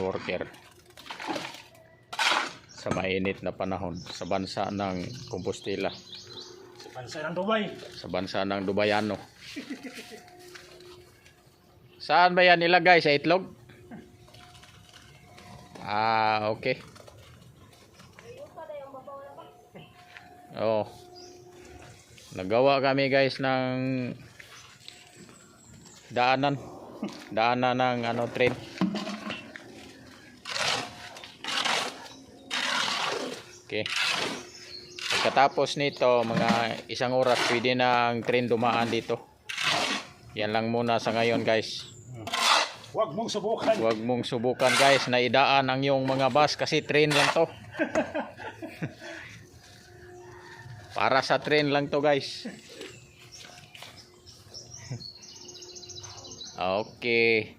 worker sa mainit na panahon sa bansa ng Compostela, Sa bansa ng Dubai. sa bansa ng Dubayano. Saan ba yan nilagay? Sa itlog? Ah, okay. Oh. Nagawa kami guys ng daanan ng ano, train. Okay. Pagkatapos nito, mga 1 oras pwede na ang train dumaan dito. Yan lang muna sa ngayon guys. Huwag mong subukan. Huwag mong subukan guys na idaan ang iyong mga bus kasi train lang to. Para sa train lang to guys. Okay.